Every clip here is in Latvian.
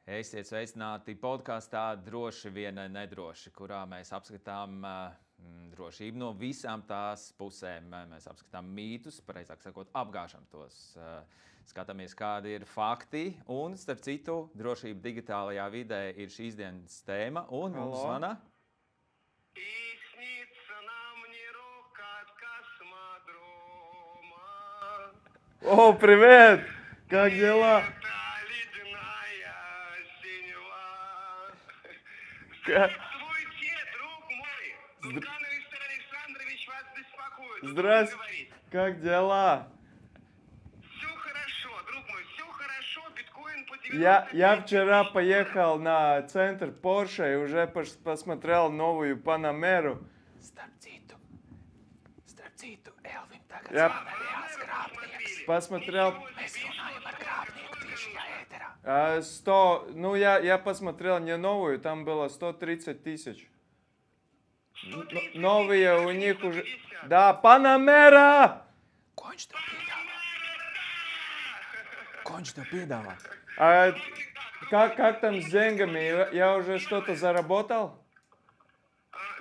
Esiet sveicināti podkāstā Droši vien nedroši, kurā mēs apskatām drošību no visām tās pusēm. Mēs apskatām mītus, pareizāk sakot, apgāžam tos. Skatāmies, kādi ir fakti. Un, starp citu, drošība digitālajā vidē ir šīs dienas tēma. Un mums zvana. О, привет! Как дела? Здравствуйте, друг мой! Султан Виктор Александрович вас беспокоит. Здравствуйте! Как дела? Все хорошо, друг мой, все хорошо. Биткоин по 90. Я вчера поехал на центр Porsche и уже посмотрел новую Panamera. Starp citu, Elvim tagad Jā. zvana reāls krāpnieks. Посмотрел Mēs runājam ar krāpnieku tiešajā ēterā. 100, ну я посмотрел не новую, там было 130 тысяч. 130 Новые у тысяч, них уже... 150. Да, Panamera! Ko viņš tev piedāvā? А как там с деньгами? Я уже что-то заработал?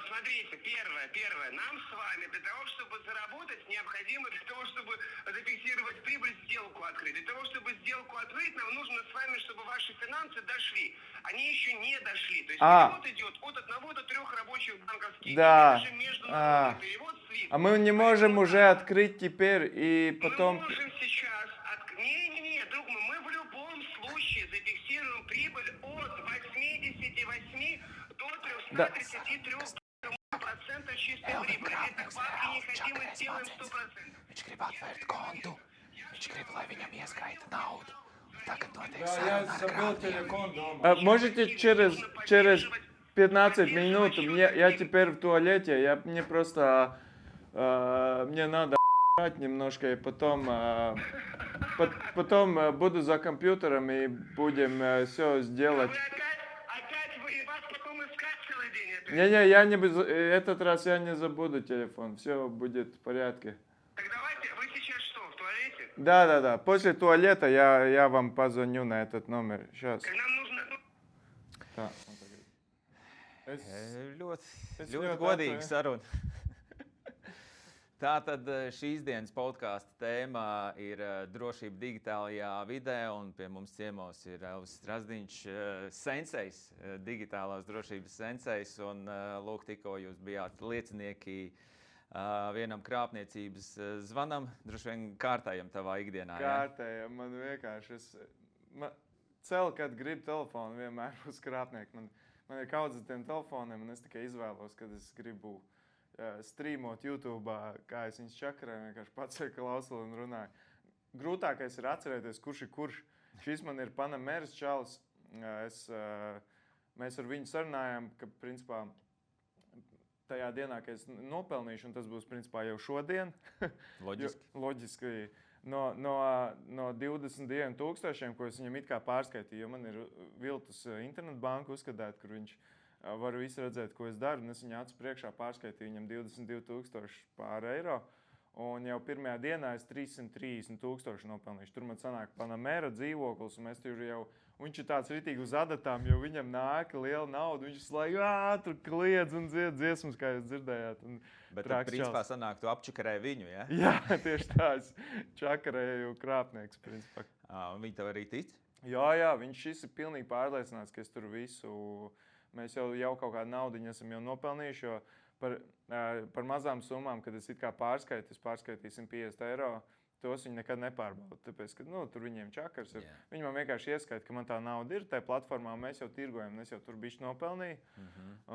Смотрите, первое. Нам с вами для того, чтобы заработать, необходимо для того, чтобы зафиксировать прибыль, сделку открыть. Для того, чтобы сделку открыть, нам нужно с вами, чтобы ваши финансы дошли. Они еще не дошли. То есть перевод идет от 1 до 3 рабочих банковских. Да. Это же международный перевод SWIFT. А мы не можем уже открыть теперь и потом... Мы можем сейчас... Не, друг мой, мы в любом случае зафиксируем прибыль от 88 до 333% чистой прибыли. Это к бабке не хотим и сделаем 100%. Viņš grib atvērt kontu. Viņš grib, lai viņam ieskaita naudu. Tagad notiek Я saruna ar забыл krāpnieku. телефон дома. Можете через 15 минут, я теперь в туалете, мне просто, мне надо немножко, и потом буду за компьютером и будем все сделать. Опять вы вас потом искать целый день. Не, я не этот раз я не забуду телефон, все будет в порядке. Так давайте, вы сейчас что, в туалете? Да, после туалета я вам позвоню на этот номер, сейчас. Так нам нужно... Tā. Ļoti godīga saruna. Tātad šīs dienas podkāsta tēma ir drošība digitālajā vidē, un pie mums ciemos ir Elvis Strazdiņš, sensejs, digitālās drošības sensejs, un lūk, tikko jūs bijāt liecinieki vienam krāpniecības zvanam, droši vien kārtējam tavā ikdienā. Kārtējam, man vienkārši, kad gribu telefonu, vienmēr būs krāpnieki. Man ir kaudzes tiem telefoniem, un es tikai izvēlos, kad es gribu streamot YouTube, kā es viņus čakarēju, vienkārši paceļu klausuli un runāju. Grūtākais ir atcerēties, kurš ir kurš. Šis man ir Panameras čalis. Mēs ar viņu sarunājām, ka, principā, tajā dienā, kad es nopelnīšu, un tas būs, principā, jau šodien. Loģiski. No 22,000, ko es viņam it kā pārskaitīju, jo man ir viltus internetbanku uzskatāt, kur viņš varu visu redzēt, ko es daru, un es viņu acu priekšā pārskaitīju viņam 22,000 pār eiro, un jau pirmajā dienā es 330,000 nopelnīšu. Tur man sanāk Panamera dzīvoklis, un mēs tur jau, viņš ir tāds ritīgi uz adatām, jo viņam nāk liela nauda, viņš slēg, tur kliedz un dzied dziesmas, kā jūs dzirdējāt. Bet tad, principā, sanāk, tu apčakarēji viņu, ja? Jā, tieši tā, es čakarēju krāpnieks, principā. Un viņi tev arī tic? Jā, šis ir pilnīgi pārliecināts, ka es tur visu... Mēs jau kaut kādu naudiņu esam jau nopelnījuši, jo par mazām summām, kad es it kā pārskaitīju 150 eiro, tos viņi nekad nepārbauda. Tāpēc, ka tur viņiem čakars ir. Yeah. Viņi man vienkārši ieskaita, ka man tā nauda ir tajā platformā, mēs jau tirgojam, es jau tur bišķi nopelnīju.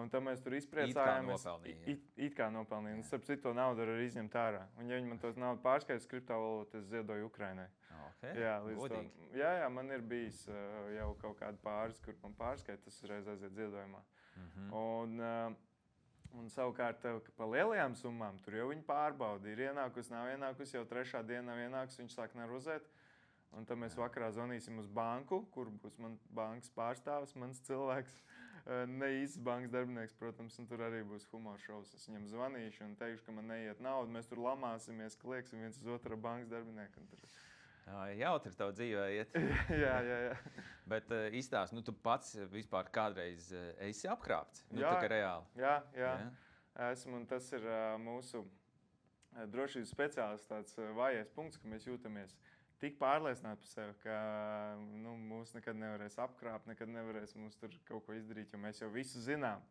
Un tad mēs tur izpriecājāmies. It kā nopelnīju. Un starp citu, to naudu arī izņemt ārā. Un ja viņi man tos naudu pārskaita kriptovalūtu, es ziedoju Ukrainai. Okay. Jā, man ir bijis jau kaut kādi pāris, kur man pārskaita, tas reiz aiziet ziedojumā. Un savukārt par lielajām summām, tur jau viņi pārbauda. Ir ienākus, nav ienākus, jau trešā diena nav ienākus, viņš sāk nervozēt. Un tad mēs vakarā zvanīsim uz banku, kur būs man bankas pārstāvis, mans cilvēks. Ne īsts bankas darbinieks, protams, un tur arī būs humor šovs. Es viņam zvanīšu un teikšu, ka man neiet nauda. Mēs tur lamāsimies, klieksim viens uz otru bankas darbinieku. Jautri tev dzīvē iet. jā. Bet izstāst, tu pats vispār kādreiz esi apkrāpts? Jā. Tā kā reāli. Jā. Esmu, un tas ir mūsu drošības speciālists tāds vājais punkts, ka mēs jūtamies tik pārliecināti par sevi, ka mūs nekad nevarēs apkrāpt, nekad nevarēs mums tur kaut ko izdarīt, jo mēs jau visu zinām.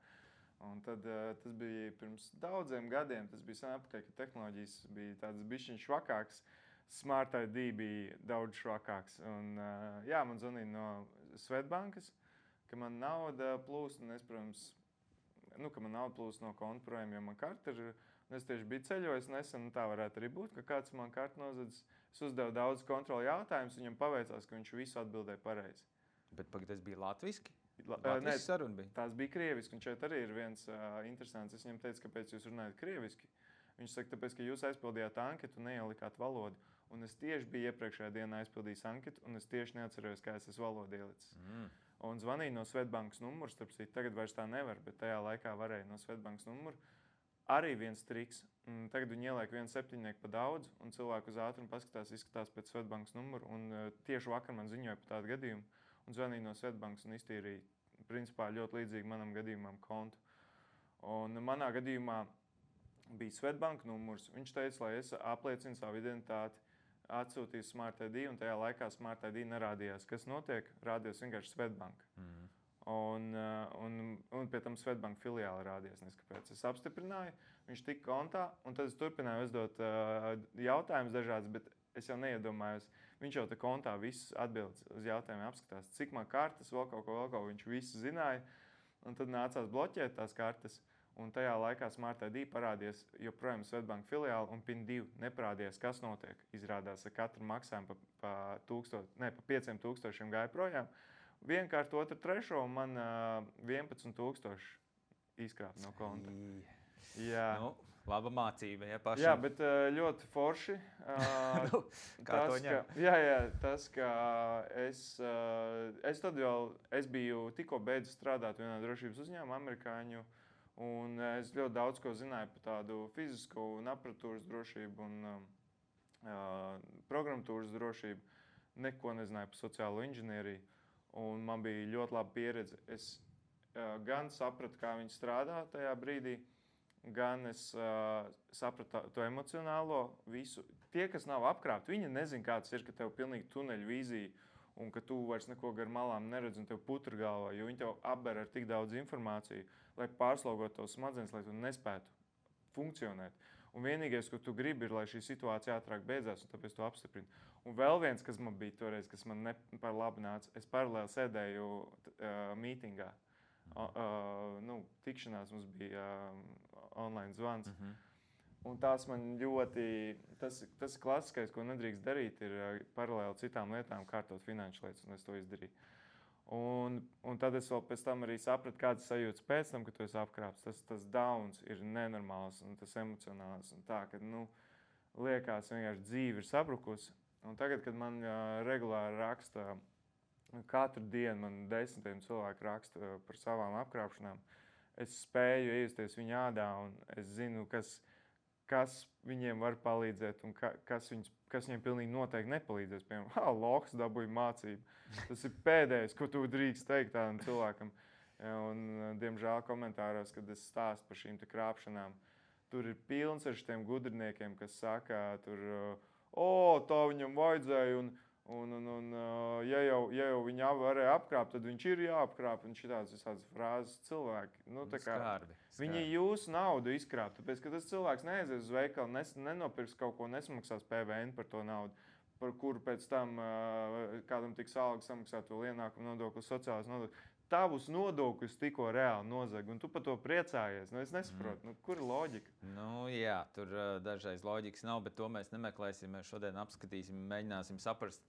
Un tad tas bija pirms daudziem gadiem, tas bija sen atpakaļ, ka tehnoloģijas bija tādas bišķiņ švakākas, Smart ID bija daudz švakāks. Un, man zvanīja no Svetbankas, ka man nauda plūst, un es, protams, ka man nauda plūst no konta projām, jo man karta ir, un es tieši biju ceļojis nesen, un tā varētu arī būt, ka kāds man kartu nozadzis. Es uzdevu daudz kontroli jautājumus, viņam paveicās, ka viņš visu atbildēja pareizi. Bet tas bija latviski? Nē, saruna bija? Tās bija krieviski, un šeit arī ir viens interesants. Es viņam teicu, kāpēc jūs runājat krieviski. Viņš saka, tāpēc, ka jūs aizpildījāt anketu un neielikāt valodu. Un es tieši biju iepriekšējā dienā aizpildījis anketu, un es tieši neatcerējos, kā es esmu valodu ielicis. Un zvanīju no Svetbankas numuru, starp citu, tagad vairs tā nevar, bet tajā laikā varēja no Svetbankas numuru. Arī viens triks. Tagad viņi ieliek vienu septiņnieku pa daudz, un cilvēku uz ātrumu izskatās pēc Svetbankas numuru. Un tieši vakar man ziņoja par tādu gadījumu, un zvanīju no Svetbankas un iztīrīju, principā, ļoti līdzīgi manam gadījumam kontu. Un manā gadījumā bija Svetbanka numurs. Viņš teica, lai es apliecinu savu identitāti, atsūtīju Smart ID, un tajā laikā Smart ID nerādījās, kas notiek, rādījās vienkārši Svetbanka. Un pie tam Svetbanka filiāli rādījās, neskapēc. Es apstiprināju, viņš tika kontā, un tad es turpināju uzdot jautājumus dažādas, bet es jau neiedomājos. Viņš jau te kontā visus atbildes uz jautājumiem apskatās. Cik man kartes, vēl kaut ko, viņš visu zināja, un tad nācās bloķēt tās kartes. Un tajā laikā Smart ID parādījās joprojām Svetbanka filiāli, un PIN 2 neparādījās, kas notiek. Izrādās, ka katru maksājumu pa 5,000 gāja projām. Vienkārt, otru, trešo, un man 11,000 izkrāpa no konta. Jā. Laba mācība, ja pašam. Jā, bet ļoti forši. Kā to ņem? Tas, ka es biju tikko beidzu strādāt vienā drošības uzņēmumā, amerikāņu. Un es ļoti daudz ko zināju par tādu fizisku un aparatūras drošību un programmatūras drošību. Neko nezināju par sociālo inženieriju. Un man bija ļoti laba pieredze. Es gan sapratu, kā viņi strādā tajā brīdī, gan es sapratu to emocionālo visu. Tie, kas nav apkrāpti, viņi nezin, kāds ir, ka tev pilnīgi tuneļu vīzija un ka tu vairs neko gar malām neredz un tev putra galvā, jo viņi tev apber ar tik daudz informāciju, lai pārslogotu tos smadzenes, lai tu nespētu funkcionēt. Un vienīgais, ko tu gribi, ir, lai šī situācija ātrāk beidzās, un tāpēc tu apstiprini. Un vēl viens, kas man bija toreiz, kas man par labi nāca, es paralēli sēdēju mītingā. Tikšanās mums bija online zvans. Un tas man ļoti, tas klasiskais, ko nedrīkst darīt, ir paralēli citām lietām kārtot finanšu lietas, un es to izdarīju. Un tad es vēl pēc tam arī sapratu, kādas sajūtas pēc tam, kad tu esi apkrāpts. Tas downs ir nenormāls, un tas emocionāls, un tā, ka, liekas vienkārši dzīve ir sabrukusi. Un tagad, kad man regulāri raksta, katru dienu man 10 cilvēku raksta par savām apkrāpšanām, es spēju iejusties viņa ādā, un es zinu, kas viņiem var palīdzēt un kas viņiem pilnīgi noteikti nepalīdzēs. Piemēram, loks dabūja mācību. Tas ir pēdējais, ko tu drīkst teikt tādam cilvēkam. Un, diemžēl komentāros, kad es stāstu par šīm krāpšanām, tur ir pilns ar šiem gudriniekiem, kas saka, tā viņam vajadzēja, un ja jau viņa varēja apkrāpt, tad viņš ir jāapkrāp. Un šitādas visādas frāzes cilvēki. Skārbi. Viņi jūsu naudu izkrāp, tāpēc, ka tas cilvēks neaizies uz veikalu, nenopirks kaut ko, nesamaksās PVN par to naudu, par kuru pēc tam kādam tiks alga samaksāt to ienākumu nodokli, sociālās nodokļus. Tavus nodokļus tikko reāli nozag, un tu par to priecājies. Es nesaprotu, kur ir loģika? Jā, tur dažreiz loģikas nav, bet to mēs nemeklēsim. Mēs šodien apskatīsim, mēģināsim saprast,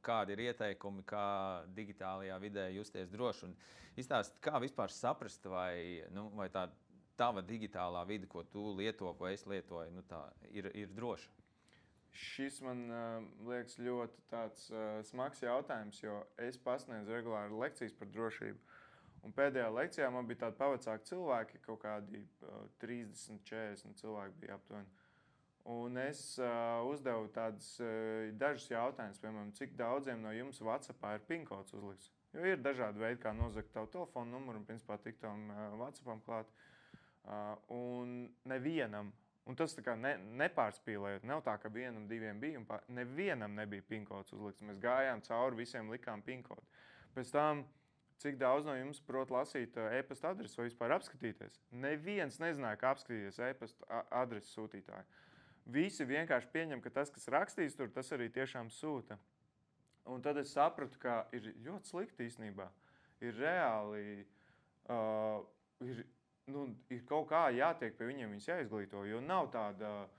kādi ir ieteikumi, kā digitālajā vidē justies droši. Un izstāst, kā vispār saprast, vai tā tava digitālā vide, ko tu lieto, ko es lietoju, ir droša. Šis man liekas ļoti tāds smags jautājums, jo es pasniedzu regulāri lekcijas par drošību. Un pēdējā lekcijā man bija tādi pavecāki cilvēki, kaut kādi 30, 40 cilvēki bija aptuveni. Un es uzdevu tādus dažus jautājumus, piemēram, cik daudziem no jums WhatsAppā ir PIN-kods uzlikts. Jo ir dažādi veidi, kā nozagt tavu telefonu numuru un, principā, tikt tam WhatsAppam klāt. Un nevienam, un tas tā kā nepārspīlējot, nav tā, ka vienam, diviem bija, un nevienam nebija PIN-kods uzlikts. Mēs gājām cauri, visiem likām PIN-kodu. Pēc tam, cik daudz no jums prot lasīt e-pasta adresi vai vispār apskatīties? Neviens nezināja, kā apskatīties e-pasta adresi sūtītāju. Visi vienkārši pieņem, ka tas, kas rakstīs tur, tas arī tiešām sūta. Un tad es sapratu, ka ir ļoti slikti īstenībā. Ir reāli, ir kaut kā jātiek pie viņiem, viņus jāizglīto, jo nav tāda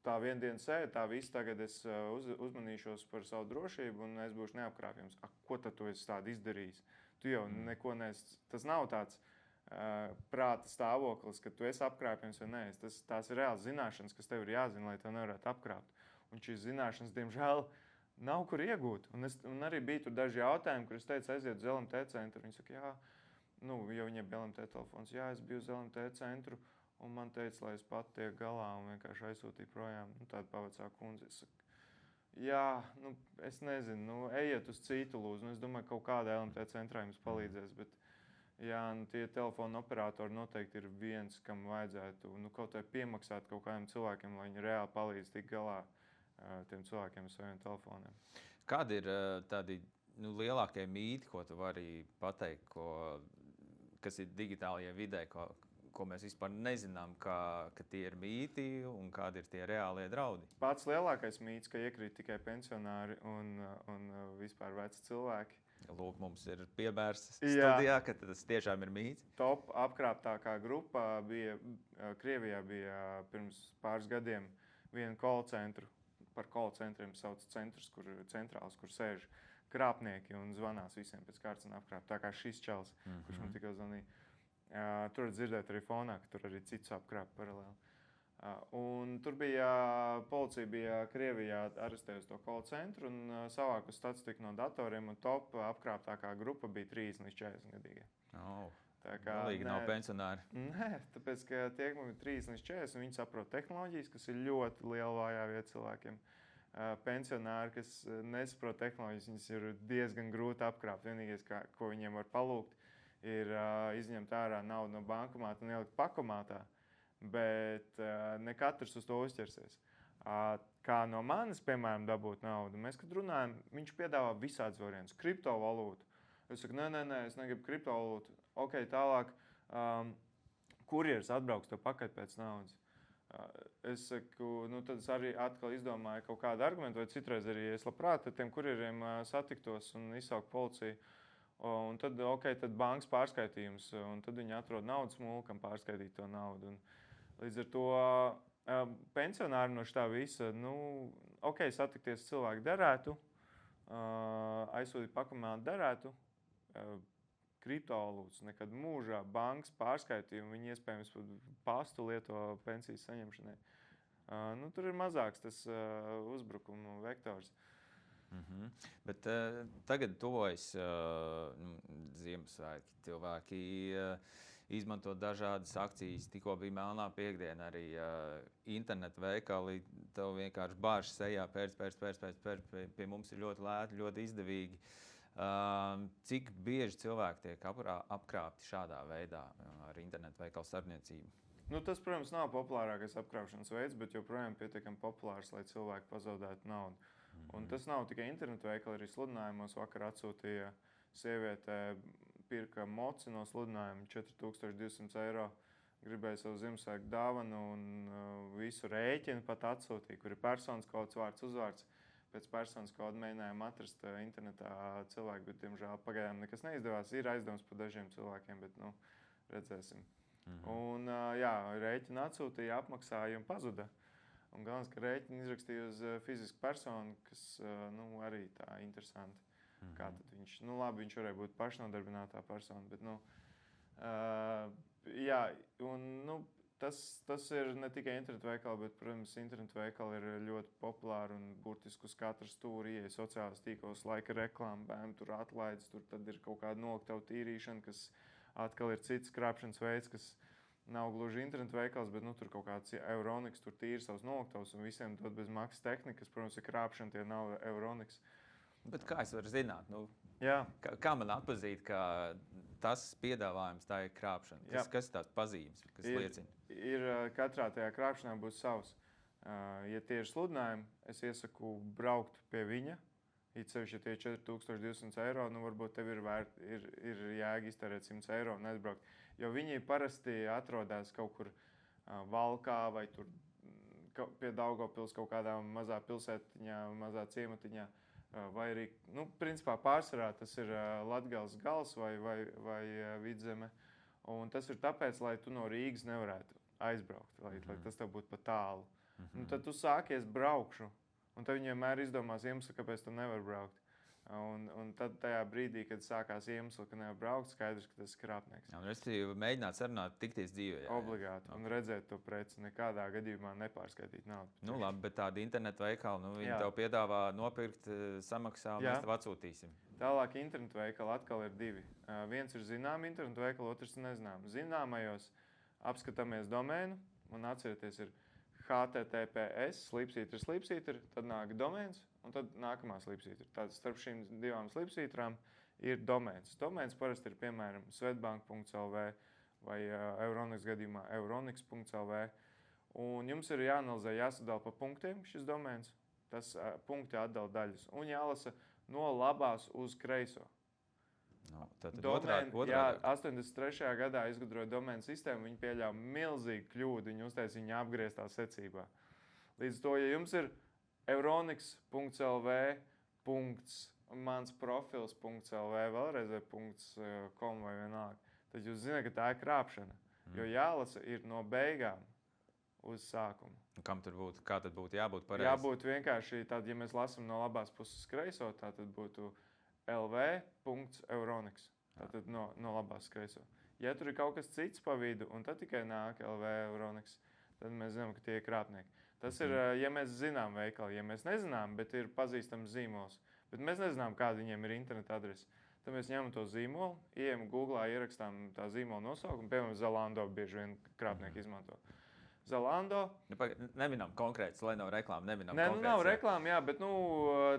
tā viena diena sēde, tā viss tagad es uzmanīšos par savu drošību un es būšu neapkrāpjams. Ko tad tu esi tādu izdarījis? Tu jau neko neesi. Tas nav tāds prāta stāvoklis, ka tu esi apkrāpjams vai nē. Tās ir reāls zināšanas, kas tev ir jāzina, lai tev nevarētu apkrāpt. Un šīs zināšanas, diemžēl, nav kur iegūt. Un arī bija tur daži jautājumi, kur es teicu, aiziet uz LMT centru. Viņi saka, jā, jo viņiem bija LMT telefons. Jā, es biju uz LMT centru. Un man teica, lai es pat tiek galā un vienkārši aizsūtīju projām. Tāda pavecā kundze. Es saku, jā, es nezinu, ejiet uz citu lūdzu. Es domāju, kaut kādā LMT centrā jums palīdzēs. Bet, jā, tie telefona operatori noteikti ir viens, kam vajadzētu kaut vai piemaksāt kaut kādiem cilvēkiem, lai viņi reāli palīdz tikt galā tiem cilvēkiem ar saviem telefoniem. Kādi ir tādi lielākie mīti, ko tu vari pateikt, kas ir digitālajā vidē, ko mēs vispār nezinām, ka tie ir mīti un kādi ir tie reālie draudi? Pats lielākais mīts, ka iekrīt tikai pensionāri un vispār veci cilvēki. Lūk, mums ir piemērs studijā, ka tas tiešām ir mīts. Top apkrāptākā grupa bija, Krievijā bija pirms pāris gadiem viena call centru. Par call centriem sauc centrus, centrāls, kur sēž krāpnieki un zvanās visiem pēc kārtas un apkrāp. Tā kā šis čels, kurš man tikko zvanīja. Tur dzirdēt arī fonā, ka tur arī cits apkrāp paralēli. Un tur bija, policija bija Krievijā arestējusi to call centru un savāku statistiku no datoriem, un top apkrāptākā grupa bija 30 līdz 40 gadīgi. Tā kā galīgi nav pensionāri. Nē, tāpēc, ka tie, kam ir 30 līdz 40, viņi saprot tehnoloģijas, kas ir ļoti liela vājā vieta cilvēkiem. Pensionāri, kas nesaprot tehnoloģijas, viņas ir diezgan grūti apkrāpt. Vienīgais, ko viņiem var palūgt, ir izņemt ārā naudu no bankomāta un ielikt pakomātā, bet ne katrs uz to uzķersies. Kā no manis, piemēram, dabūt naudu, mēs, kad runājam, viņš piedāvā visādus variantus, kriptovalūtu. Es saku, nē, es negribu kriptovalūtu. Ok, tālāk, kurjers atbrauks to pakaļ pēc naudas. Es saku, tad es arī atkal izdomāju kaut kādu argumentu, vai citreiz arī es labprāt ar tiem kurjeriem satiktos un izsaukt policiju. Un tad, tad bankas pārskaitījums, un tad viņi atrod naudas mulkam pārskaitīt to naudu. Un līdz ar to pensionāri no šitā visa, satikties cilvēki derētu, aizsūtīt pakomātu derētu, kriptovalūtas nekad mūžā, bankas pārskaitījumu, viņi iespējams pastu lieto pensijas saņemšanai. Tur ir mazāks tas uzbrukumu vektors. Bet tagad tuvojas Ziemassvētki. Cilvēki izmanto dažādas akcijas. Tikko bija Melnā piektdiena, arī internetu veikali. Tev vienkārši bāž sejā pēc. Pie mums ir ļoti lēti, ļoti izdevīgi. Cik bieži cilvēki tiek apkrāpti šādā veidā ar internetu veikalu starpniecību? Tas, protams, nav populārākais apkrāpšanas veids, bet joprojām pietiekami populārs, lai cilvēki pazaudētu naudu. Un tas nav tikai internetu veikali, arī sludinājumos. Vakar atsūtīja sieviete, pirka moci no sludinājuma 4200 eiro. Gribēja savu Ziemassvētku dāvanu un visu rēķinu pat atsūtīja, kur ir personas kods, vārds, uzvārds. Pēc personas koda mēģinājām atrast internetā cilvēku, bet, diemžēl, pagaidām nekas neizdevās. Ir aizdevums par dažiem cilvēkiem, bet, redzēsim. Un, rēķinu atsūtīja, apmaksāja un pazuda. Un galvenais, ka rēķinu izrakstīja uz fizisku personu, kas, arī tā interesanti. Kā tad viņš, labi, viņš varēja būt pašnodarbinātā persona, bet, Tas ir ne tikai internetu veikali, bet, protams, internetu veikali ir ļoti populāri un burtiski uz katru stūri ieeja sociālās tīklos, laika reklāma, bēm, tur atlaides, tur tad ir kaut kāda noliktavu tīrīšana, kas atkal ir cits krāpšanas veids, kas nav gluži internetu veikals, bet tur kaut kāds Euroniks, tur tīri savus noliktavus un visiem dod bez maksas tehnikas. Protams, ir krāpšana, tie nav Euroniks. Bet kā es varu zināt? Jā. Kā man atpazīt, ka tas piedāvājums tā ir krāpšana? Kas ir tās pazīmes, kas liecina? Ir katrā tajā krāpšanā būs savs. Ja tie ir sludinājumi, es iesaku braukt pie viņa. It sevišķi, ja tie ir 4200 eiro, varbūt tev ir jēga iztērēt 100 eiro un aizbraukt. Jo viņi parasti atrodas kaut kur Valkā vai tur pie Daugavpils kaut kādā mazā pilsētiņā, mazā ciematiņā. Vai arī, principā pārsvarā tas ir Latgales gals vai Vidzeme. Un tas ir tāpēc, lai tu no Rīgas nevarētu aizbraukt, lai tas tev būtu pa tālu. Tad tu sākies braukšu. Un tad viņi vienmēr izdomās iemeslu, kāpēc tu nevari braukt. Un tad tajā brīdī, kad sākās iemesls, ka nevar braukt, skaidrs, ka tas ir krāpnieks. Es mēģinātu sarunāt, tikties dzīvē. Obligāti. Un redzēt to preci, nekādā gadījumā nepārskaitīt naudu. Labi, bet tādi internetu veikali, viņi tev piedāvā nopirkt, samaksā, un mēs tev atsūtīsim. Tālāk internetu veikali atkal ir divi. Viens ir zināmi internetu veikali, otrs nezinām. Zināmajos apskatāmies domēnu un atcerieties ir HTTPS, slīpsītri, tad nāk domēns, un tad nākamā slīpsītra. Tātad starp šīm divām slīpsītrām ir domēns. Domēns parasti ir, piemēram, Svetbank.lv vai Euroniks gadījumā Euroniks.lv. Un jums ir jāanalizē, jāsadala pa punktiem šis domēns. Tas punkti atdala daļas. Un jālasa no labās uz kreiso. Domēni, 83. gadā izgudroja domēnu sistēmu, viņi pieļāva milzīgu kļūdu, viņi uztaisīja viņu apgrieztā secībā. Līdz to, ja jums ir euroniks.lv, mansprofils.lv, vēlreiz .com vai vienalga, tad jūs zināt, ka tā ir krāpšana, jo jālasa ir no beigām uz sākumu. Kam tur būtu, kā tad būtu jābūt pareizi? Jābūt vienkārši tād, ja mēs lasam no labās puses kreiso, tā tad būtu lv.euroniks. Tātad no labās kreiso. Ja tur ir kaut kas cits pa vidu, un tad tikai nāk lv.euroniks, tad mēs zinām, ka tie ir krāpnieki. Tas ir, ja mēs zinām veikali, ja mēs nezinām, bet ir pazīstams zīmols, bet mēs nezinām, kāda viņiem ir interneta adrese, tad mēs ņemam to zīmolu, ejam Googlā, ierakstām tā zīmola nosaukumu, piemēram, Zalando bieži vien krāpnieki izmanto. Zalando. Neminām konkrēts, lai nav reklāma. Nav reklāma, jā, bet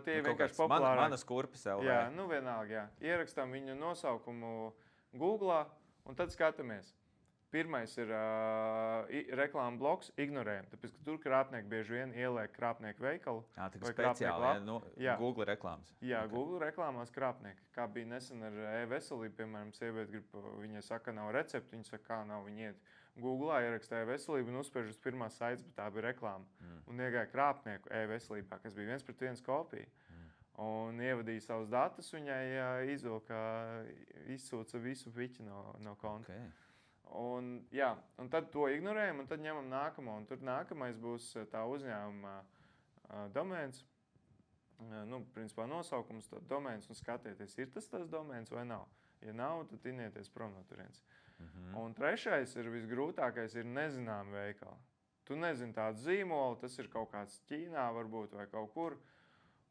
tie ir vienkārši populāri. Manas kurpes LV. Jā, vienalga, jā. Ierakstām viņu nosaukumu Googlā un tad skatāmies. Pirmais ir reklāma bloks, ignorējam, tāpēc, ka tur krāpnieki bieži vien ieliek krāpnieku veikalu. Tā speciāli, Google reklāmas. Jā, Google reklāmās krāpnieki. Kā bija nesen ar e-veselību, piemēram, sieviete grib, viņa saka, nav recepti, viņa saka, kā nav, viņa iet Googlā, ierakstīja e-veselību un uzspiež uz pirmās saites, bet tā bija reklāma. Un iegāja krāpnieku e-veselībā, kas bija 1:1 kopija. Un ievadīja savus datus, viņai izsūca visu piķi no konta. Okay. Un tad to ignorējam, un tad ņemam nākamo. Un tur nākamais būs tā uzņēmuma domēns. Principā nosaukums, domēns, un skatieties, ir tas domēns vai nav. Ja nav, tad inieties prom no turienes. Un trešais ir visgrūtākais, ir nezināmi veikali. Tu nezini tādu zīmolu, tas ir kaut kāds Ķīnā varbūt vai kaut kur,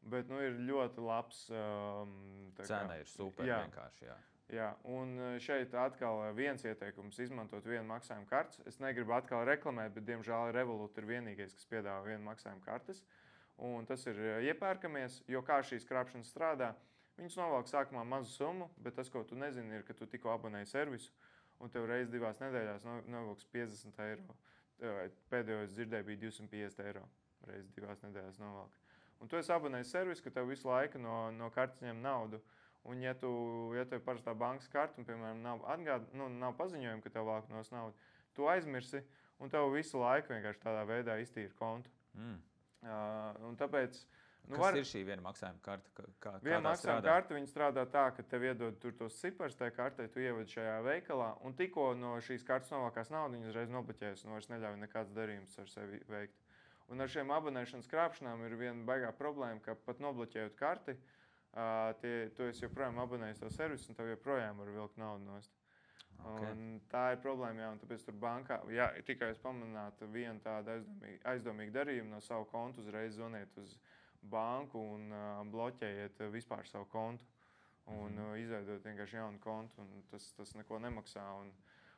bet ir ļoti labs. Cena ir super vienkārši, jā. Jā, un šeit atkal viens ieteikums izmantot vienu maksājumu kartes. Es negribu atkal reklamēt, bet diemžēl Revolut ir vienīgais, kas piedāvā vienu maksājumu kartes. Un tas ir iepērkamies, jo kā šīs krāpšanas strādā, viņus novelk sākumā mazu summu, bet tas, ko tu nezini, ir, ka tu tikko abonēji servisu, un tev reiz 2 nedēļās novilks 50 eiro. Pēdējo es dzirdēju, bija 250 eiro. Reiz 2 nedēļās novelk. Un tu esi abonējis servisu, ka tev visu laiku no kartes ņem naudu. Un ja tev ir parastā bankas karte, un, piemēram, nav paziņojumi, ka tev velk nos naudu, tu aizmirsi, un tev visu laiku vienkārši tādā veidā iztīri kontu. Un tāpēc... Kas ir šī viena maksājuma karte? Viena maksājuma karte, viņa strādā tā, ka tev iedod tur tos cipars tajā kartē, tu ievadi šajā veikalā, un tikko no šīs kartes novākās naudu, viņa uzreiz nobloķējas un vairs neļauj nekāds darījums ar sevi veikt. Un ar šiem abonēšanas krāpšanām ir viena baigā problēma, ka pat nobloķējot karti, tu esi joprojām abonējis to servisu, un tev joprojām var vilkt naudu nost. Okay. Un tā ir problēma, jā, un tāpēc tur bankā, jā, tikai es pamanātu vienu tādu aizdomīgu darījumu no savu kontu, uzreiz zvaniet uz banku un bloķējiet vispār savu kontu un izveidot vienkārši jaunu kontu, un tas neko nemaksā.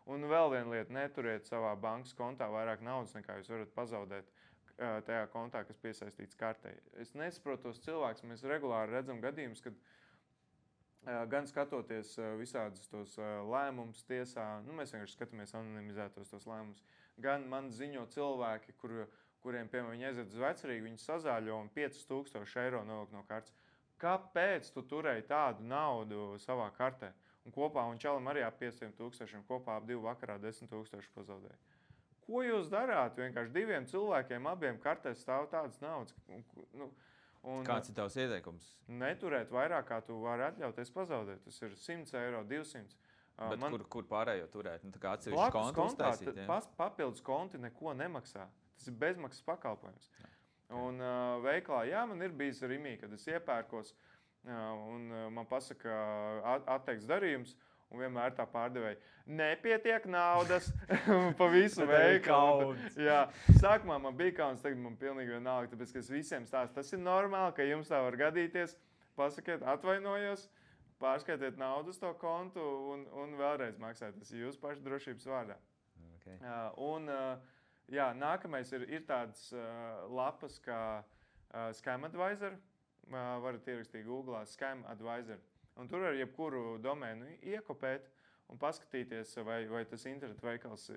Un vēl viena lieta, neturiet savā bankas kontā vairāk naudas, nekā jūs varat pazaudēt tajā kontā, kas piesaistīts kartei. Es nesaprotu tos cilvēkus, mēs regulāri redzam gadījumus, kad gan skatoties visādus tos lēmumus tiesā, mēs vienkārši skatāmies anonimizētos tos lēmumus, gan man ziņo cilvēki, kuriem, piemēram, viņi aiziet uz vecrīgu, viņi sazāļo un 5000 eiro novilk no kartes. Kāpēc tu turēji tādu naudu savā kartē? Un kopā, un čalam arī ap 5000, kopā ap 2 vakarā 10 000 pazaudēja. Ko jūs darāt? Vienkārši 2 cilvēkiem abiem kartēs stāv tādas naudas. Kāds ir tavs ieteikums? Neturēt vairāk, kā tu vari atļauties pazaudēt. Tas ir 100 eiro, 200. Bet kur pārējo turēt? Tā kā atsevišķi kontu uztaisīt? Papildus konti neko nemaksā. Tas ir bezmaksas pakalpojums. Un veiklā, man ir bijis Rimī, kad es iepērkos un man pasaka atteikts darījums. Un vienmēr tā pārdevēja, nepietiek naudas pa visu veikalu. Jā, sākumā man bija kauns, tagad man pilnīgi vienalga, tāpēc, ka es visiem stāstu, tas ir normāli, ka jums tā var gadīties. Pasakiet, atvainojos, pārskaitiet naudu uz to kontu un vēlreiz maksājiet. Tas ir jūsu pašu drošības vārdā. Okay. Nākamais ir tādas lapas kā Scam Advisor. Varat ierakstīt Googlā Scam Advisor. Un tur ar jebkuru domēnu iekopēt un paskatīties, vai tas internetu veikals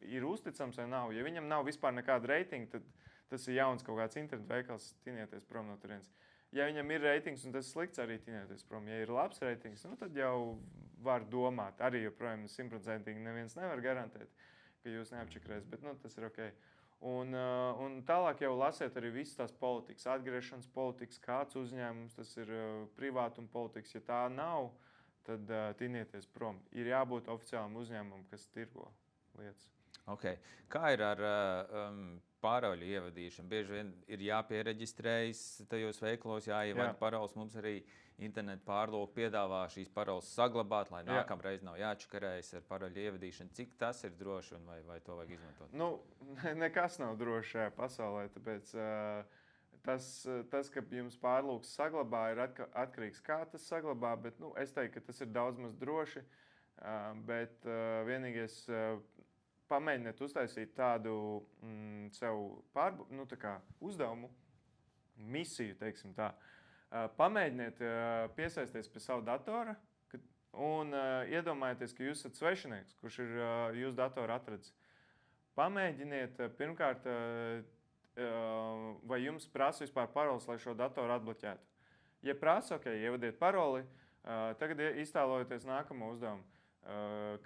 ir uzticams vai nav. Ja viņam nav vispār nekāda reitinga, tad tas ir jauns kaut kāds internetu veikals, tinieties prom no turienes. Ja viņam ir reitings un tas slikts, arī tinieties prom. Ja ir labs reitings, tad jau var domāt. Arī joprojām 100% neviens nevar garantēt, ka jūs neapčakrēs, bet tas ir ok. Un tālāk jau lasiet arī visas tās politikas, atgriešanas politikas, kāds uzņēmums, tas ir privātuma politikas. Ja tā nav, tad tinieties prom. Ir jābūt oficiālam uzņēmumam, kas tirgo lietas. Okay. Kā ir ar paroļu ievadīšanu? Bieži vien ir jāpiereģistrējas tajos veiklos, jāievada paroles. Mums arī internetu pārlūki piedāvā šīs paroles saglabāt, lai nākamreiz nav jāčakarējas ar paroļu ievadīšanu. Cik tas ir droši un vai to vajag izmantot? Nekas nav droši šajā pasaulē, tāpēc tas, ka jums pārlūks saglabā, ir atkarīgs, kā tas saglabā, bet es teiktu, ka tas ir daudz maz droši, bet vienīgais pamēģiniet uztaisīt tādu sev uzdevumu, misiju, teiksim tā. Pamēģiniet piesaisties pie savu datora un iedomājieties, ka jūs esat svešinieks, kurš ir jūsu datoru atradis. Pamēģiniet pirmkārt, vai jums prasa vispār paroles, lai šo datoru atbloķētu. Ja prasa, ok, ievadiet paroli, tagad iztēlojieties nākamo uzdevumu.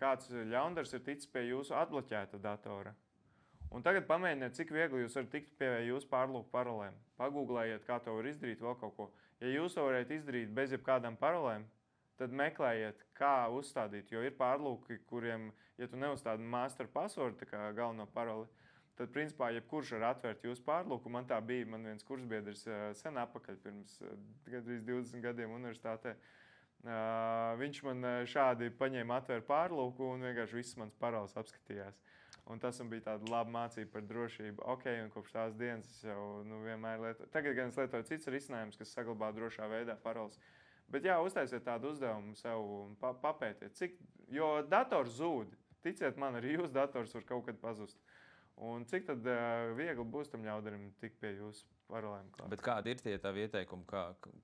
Kāds ļaundars ir ticis pie jūsu atbloķēta datora. Un tagad pamēģiniet, cik viegli jūs varat tikt pie jūsu pārlūku parolēm. Pagūglējiet, kā to var izdarīt, vēl kaut ko. Ja jūs to varat izdarīt bez jebkādām parolēm, tad meklējiet, kā uzstādīt. Jo ir pārlūki, kuriem, ja tu neuzstādi master password, tā kā galveno paroli, tad, principā, jebkurš var atvērt jūsu pārlūku. Man tā bija, man viens kursbiedrs sen apakaļ pirms gandrīz 20 gadiem universitātē. Viņš man šādi paņēma atvērt pārlūku un vienkārši visas manas paroles apskatījās. Un tas man bija tāda laba mācība par drošību. Ok, un kopš tās dienas es jau vienmēr lietoju. Tagad gan es lietoju cits risinājums, kas saglabā drošā veidā paroles. Bet uztaisiet tādu uzdevumu sev un papētiet. Jo dators zūd. Ticiet man, arī jūsu dators var kaut kad pazust. Un cik tad viegli būs tam ļaudarim tikt pie jūsu parolēm klāt. Bet kādi ir tie tavi ieteikumi,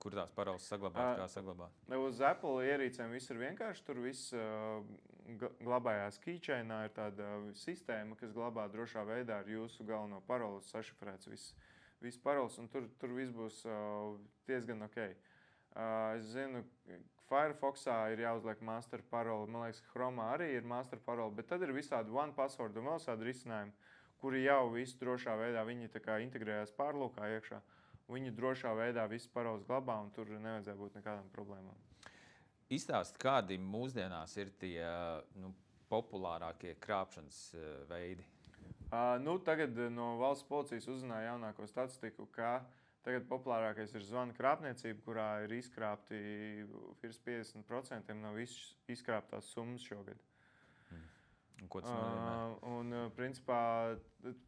kur tās paroles saglabāt, kā saglabāt? Uz Apple ierīcēm viss ir vienkārši. Tur viss glabājās keychainā. Ir tāda sistēma, kas glabā drošā veidā ar jūsu galveno paroli sašifrēts viss paroles. Un tur viss būs diezgan ok. Es zinu, Firefoxā ir jāuzliek master paroli. Man liekas, Chromā arī ir master paroli. Bet tad ir visādi one password un vēl sādi risinājumi, kuri jau visu drošā veidā, viņi tā kā integrējās pārlūkā iekšā. Viņi drošā veidā visu paroles glabā un tur nevajadzēja būt nekādām problēmām. Izstāst, kādi mūsdienās ir tie populārākie krāpšanas veidi? Tagad no valsts policijas uzzināja jaunāko statistiku, ka tagad populārākais ir zvana krāpniecība, kurā ir izkrāpti virs 50% no visas izkrāptās summas šogad. Ko tas nozīmē? Principā,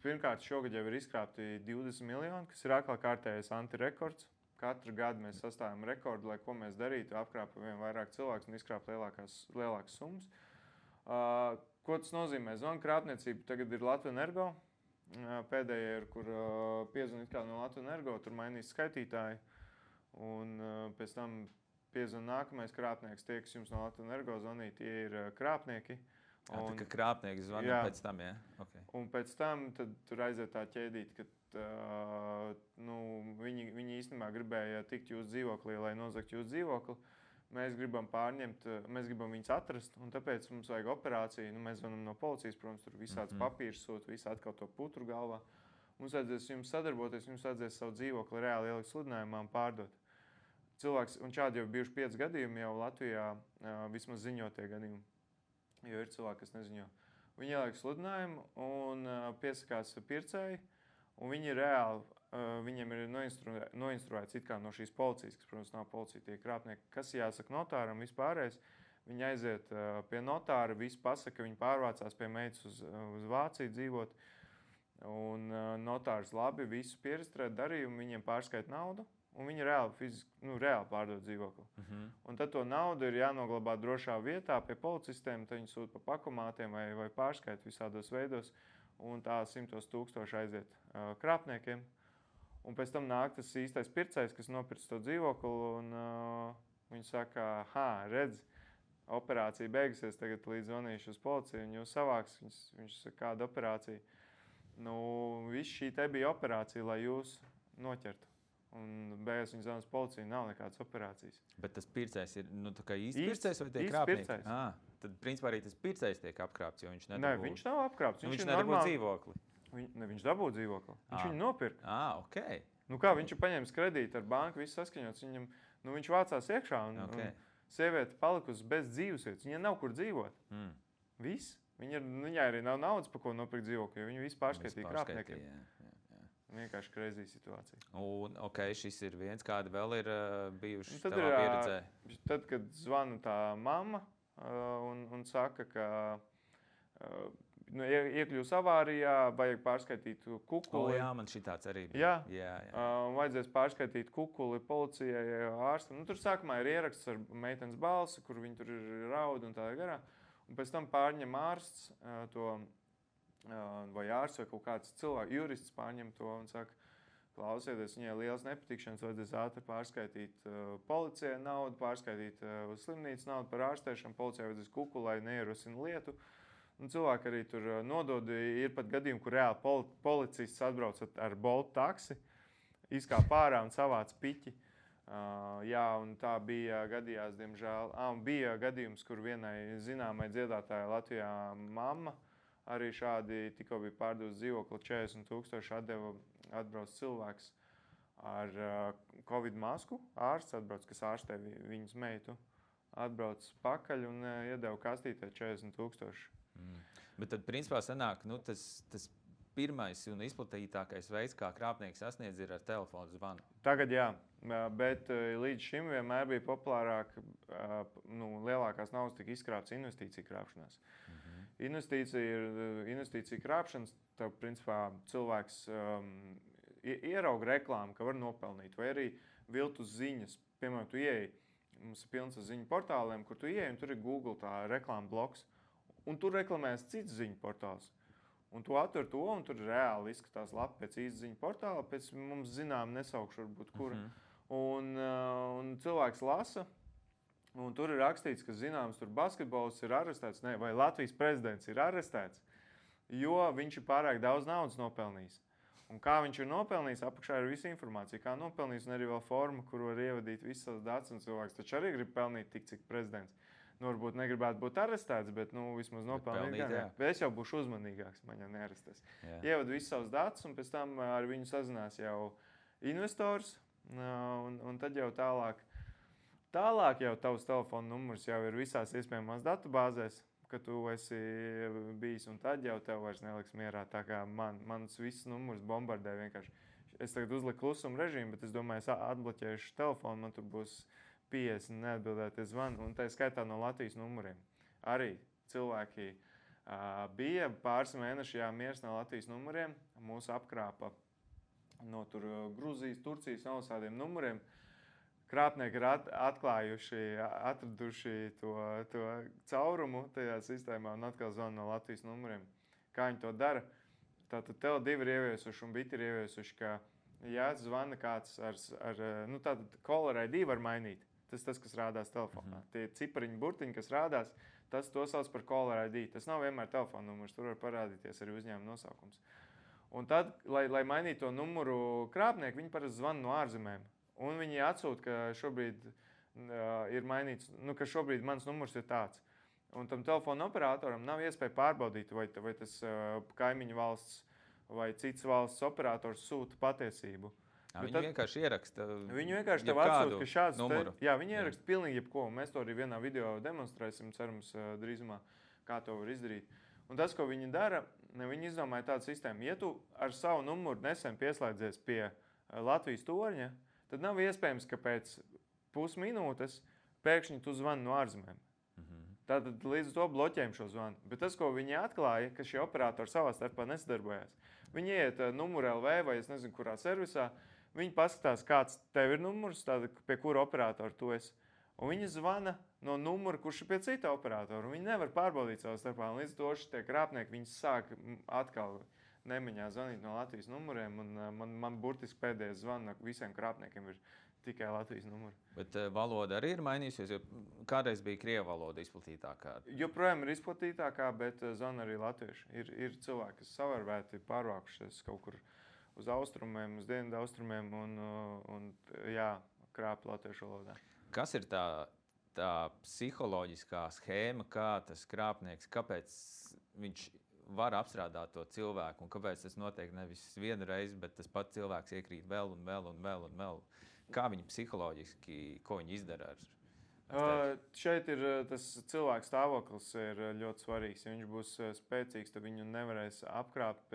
pirmkārt, šogad jau ir izkrāpti 20 miljoni, kas ir atkal kārtējais antirekords. Katru gadu mēs sastājam rekordu, lai ko mēs darītu, apkrāpa vien vairāk cilvēks un izkrāpa lielākas summas. Ko tas nozīmē? Zvanu krāpniecība tagad ir Latvijas Energo. Pēdējā ir, kur piezvanīt kā no Latvijas Energo, tur mainīs skaitītāji. Un pēc tam piezvan nākamais krāpnieks, tie, kas jums no Latvijas Energo zvanīja, tie ir krāpnieki. Un, tā kā krāpnieks zvana pēc tam, jā? Okay. Un pēc tam tur aiziet tā ķēdīt, ka viņi īstenībā gribēja tikt jūsu dzīvoklī, lai nozagtu jūsu dzīvokli. Mēs gribam pārņemt, mēs gribam viņus atrast, un tāpēc mums vajag operāciju. Mēs zvanām no policijas, protams, tur visāds papīrs sūta, visu atkal to putru galvā. Mums vajadzēs jums sadarboties, jums vajadzēs savu dzīvokli reāli ielikt sludinājumā un pārdot. Cilvēks, un šādi jau bijuši 5 gadījumi jau Latvijā, vismaz ziņotie gadījumi, jo ir cilvēki, kas neziņo. Viņi ieliek sludinājumu un piesakās pircēji, un viņi reāli, viņiem ir noinstruēts it kā no šīs policijas, kas, protams, nav policija, tie krāpnieki, kas jāsaka notāram vispārējais. Viņi aiziet pie notāra, visi pasaka, viņi pārvācās pie meitas uz Vāciju dzīvot, un notārs labi visu pierestrēt darījumu, viņiem pārskait naudu, un viņi reāli pārdod dzīvokli. Un tad to naudu ir jānoglabā drošā vietā pie policistiem, tad viņi sūta pa pakomātiem vai pārskait visādos veidos, un tā 100 000 aiziet krāpniekiem. Un pēc tam nāk tas īstais pircējs, kas nopirks to dzīvokli, un viņi saka, redz, operācija beigusies, tagad līdz zvanīšu uz policiju, un jūs savāks. Viņš saka, kāda operācija? Viss šī te bija operācija, lai jūs noķertu. Un beigās viņi zvanās policijai, nav nekādas operācijas. Bet tas pircējs ir tā kā īsts pircējs vai tie krāpnieki? Tad, principā, arī tas pircējs tiek apkrāpts, jo viņš nedabū... Nē, viņš nav apkrāpts. Viņš nedabū dzīvokli. Viņš dabū dzīvokli. Viņš viņu nopirka. Okay. Viņš ir paņēmis kredītu ar banku, viss saskaņots. Viņš vācās iekšā, un sieviete palikusi bez dzīvesvietas. Viņai nav kur dzīvot. Viss. Viņai arī nav naudas, pa ko nopirkt dzīvokli, jo viņi visu pārskaitīja krāpniekiem. Vienkārši crazy situācija. Un, šis ir viens, kādi vēl ir bijuši tavā pieredzē? Tad, kad zvana tā mamma un saka, ka iekļūs avārijā, vajag pārskaitīt kukuli. Jā, man šitāds arī bija. Jā. Vajadzēs pārskaitīt kukuli policijai, ārstam. Tur sākumā ir ieraksts ar meitenes balsi, kur viņi tur ir raud un tādā garā. Un pēc tam pārņem ārsts to... vai ārsts vai kaut kāds cilvēks, jurists pārņem to un saka, klausieties, viņai liels nepatikšanas, vajadzēs ātri pārskaitīt policijai naudu, pārskaitīt uz slimnīcas naudu par ārstēšanu, policijai vajadzēs kukuli, lai neierosina lietu. Un cilvēki arī tur nodod, ir pat gadījumi, kur reāli policists atbrauc ar Bolt taksi, izkāp ārā un savāc piķi. Un tā bija gadījās, diemžēl. Un bija gadījums, kur vienai zināmai dziedātājai Latvijā mamma, arī šādi tikko bija pārdevis dzīvokli 40 000 atbrauc cilvēks ar Covid masku. Ārsts atbrauc, kas ārstē viņas meitu. Atbrauc pakaļ un iedeva kastītē 40 000. Bet tad, principā, sanāk, tas pirmais un izplatītākais veids, kā krāpnieks sasniedz, ir ar telefonu zvanu. Tagad jā, bet līdz šim vienmēr bija populārāk, lielākās naudas tika izkrāpts investīciju krāpšanās. Investīcija krāpšanas, tev, principā, cilvēks ierauga reklāmu, ka var nopelnīt, vai arī viltus ziņas. Piemēram, tu ieeji, mums ir pilns ar ziņu portāliem, kur tu ieeji, un tur ir Google tā reklāma bloks, un tur reklamēs cits ziņu portāls. Un tu atver to, un tur reāli izskatās lapa pēc īsta ziņu portāla, pēc mums zinām nesaukšu varbūt kura. Un cilvēks lasa, un tur ir rakstīts, ka zināms, tur basketbols ir arestēts, vai Latvijas prezidents ir arestēts, jo viņš ir pārāk daudz naudas nopelnījis. Un kā viņš ir nopelnījis, apakšā ir visa informācija, kā nopelnījis, un arī vēl forma, kur var ievadīt visas tās datus, un cilvēks taču arī grib pelnīt tik, cik prezidents. Varbūt negribētu būt arestēts, bet vismaz nopelnīt. Bet es jau būšu uzmanīgāks, man jau nearestēs. Ievad visus savus datus, un pēc tam ar viņu sazinās jau investors, un tad jau tālāk jau tavs telefona numurs jau ir visās iespējamās datubāzēs, ka tu esi bijis, un tad jau tev vairs neliks mierā. Tā kā mans viss numurs bombardē vienkārši. Es tagad uzliku klusuma režīmu, bet es domāju, es atbloķēšu telefonu, man tur būs 50 neatbildēties zvanu, un tā skaitā no Latvijas numuriem. Arī cilvēki bija pāris mēneši jāmiers no Latvijas numuriem, mūsu apkrāpa no tur Gruzijas, Turcijas un visādiem numuriem. krāpnieki ir atraduši to caurumu tajā sistēmā un atkal zvana no Latvijas numuriem. Kā viņi to dara? Tātad Tele2 ir ieviesuši un Biti ir ieviesuši, ka, ja zvana kāds tātad caller ID var mainīt. Tas, kas rādās telefonā. Tie cipariņu burtiņi, kas rādās, to sauc par caller ID. Tas nav vienmēr telefona numurs, tur var parādīties arī uzņēmuma nosaukums. Un tad, lai mainītu to numuru krāpnieki, viņi parasti zvana no ārzemēm. Un viņi atsūta, ka šobrīd ir mainīts, ka šobrīd mans numurs ir tāds. Un tam telefona operatoram nav iespēja pārbaudīt, vai tas kaimiņu valsts vai cits valsts operators sūta patiesību. Viņi vienkārši ieraksta. Viņi vienkārši tev atsūta, ka šāds numuru. Viņi ieraksta pilnīgi jebko. Mēs to arī vienā video demonstrēsim, cerams, drīzumā, kā to var izdarīt. Un tas, ko viņi dara, viņi izdomāja tādu sistēmu. Ja tu ar savu numuru nesen pieslēdzies pie Latvijas torņa, tad nav iespējams, ka pēc pusminūtes pēkšņi tu zvani no ārzemēm. Tātad līdz to bloķējam šo zvanu. Bet tas, ko viņi atklāja, ka šie operatori savā starpā nesadarbojās. Viņi iet numuru LV vai es nezinu, kurā servisā, viņi paskatās, kāds tev ir numurs, pie kura operatora tu esi. Un viņi zvana no numura, kurš ir pie cita operatora. Viņi nevar pārbaudīt savā starpā. Un līdz to šie krāpnieki, viņi sāk atkal nemiņā zvanīt no Latvijas numuriem. Un man burtiski pēdējais zvans no visiem krāpniekiem ir tikai Latvijas numuri. Bet valoda arī ir mainījusies, jo kādreiz bija krievu valoda izplatītākā. Joprojām ir izplatītākā, bet zvana arī latvieši. Ir cilvēki, kas savērvēti pārvākušies kaut kur uz austrumiem, uz dienvidu austrumiem un krāp latviešu valodā. Kas ir tā psiholoģiskā schēma, kā tas krāpnieks, kāpēc viņš var apstrādāt to cilvēku un kāpēc tas notiek nevis vienu reizi, bet tas pats cilvēks iekrīt vēl un vēl un vēl un vēl. Kā viņi psiholoģiski, ko viņi izdara ar šeit ir tas cilvēks stāvoklis ir ļoti svarīgs. Ja viņš būs spēcīgs, tad viņu nevarēs apkrāpt,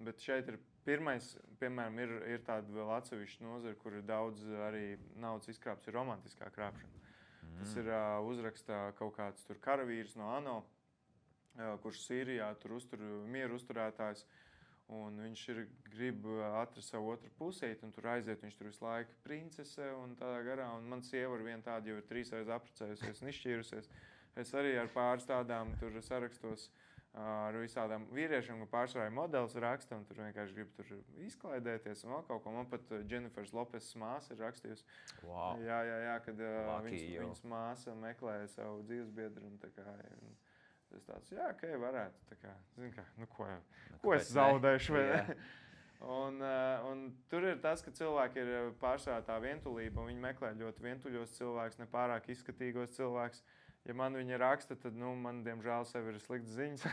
bet šeit ir pirmais, piemēram, ir tāda vēl atsevišķa nozara, kur ir daudz arī naudas izkrāps, ir romantiskā krāpšana. Tas ir uzrakstā kaut kāds tur karavīrs no ANO, kurš Sīrijā tur mieru uzturētājs. Un viņš grib atrast savu otru pusīti, un tur aiziet, viņš tur visu laiku princese un tādā garā. Un man sieva ar vienu tādu jau ir 3 reizes apprecējusies un izšķīrusies. Es arī ar pāris tādām tur sarakstos ar visādām vīriešiem, ka pārsvarā modelis raksta, un tur vienkārši grib tur izklaidēties un vēl kaut ko. Man pat Dženifers Lopes māsa ir rakstījusi. Wow. Jā, kad viņas māsa meklēja savu dzīvesbiedru un tā kā... Tas tāds, varētu. Tā kā, ko es zaudēšu? Un tur ir tas, ka cilvēki ir pārsvarā tā vientulība, un viņi meklē ļoti vientuļos cilvēkus, nepārāk izskatīgos cilvēkus. Ja man viņa raksta, tad, man, diemžēl, sev ir slikts ziņas.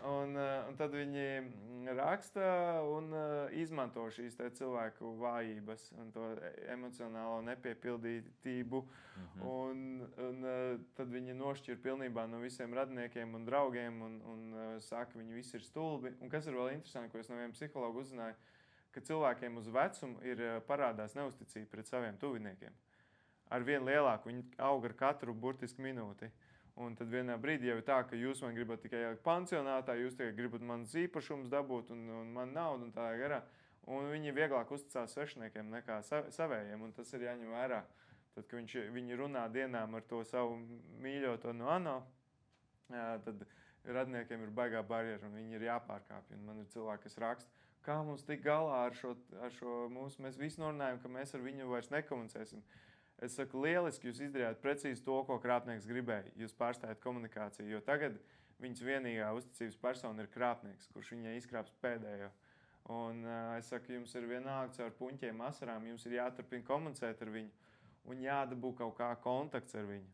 un tad viņi raksta un izmanto šīs cilvēku vājības un to emocionālo nepiepildītību. Un tad viņi nošķir pilnībā no visiem radiniekiem un draugiem un saka, ka viņi visi ir stulbi. Un kas ir vēl interesanti, ko es no viena psihologa uzzināju, ka cilvēkiem uz vecumu ir parādās neusticība pret saviem tuviniekiem. Ar vienu lielāku, viņi aug ar katru burtiski minūti. Un tad vienā brīdī jau ir tā, ka jūs man gribat tikai pansionātā, jūs tikai gribat manas īpašumus dabūt un man naudu un tā garā. Un viņi vieglāk uzticās svešiniekiem nekā savējiem, un tas ir jāņem vērā. Tad, kad viņi runā dienām ar to savu mīļoto no ANO, tad radniekiem ir baigā barjera un viņi ir jāpārkāpj. Un man ir cilvēki, kas raksta, kā mums tik galā ar šo mūsu, mēs visi norunājam, ka mēs ar viņu vairs nekomunicēsim. Es saku, lieliski jūs izdarījāt precīzi to, ko krāpnieks gribēja. Jūs pārstājat komunikāciju, jo tagad viņas vienīgā uzticības persona ir krāpnieks, kurš viņai izkrāps pēdējo. Un es saku, jums ir vienalga caur puņķiem, asarām, jums ir jāturpina komunicēt ar viņu un jādabū kaut kā kontakts ar viņu.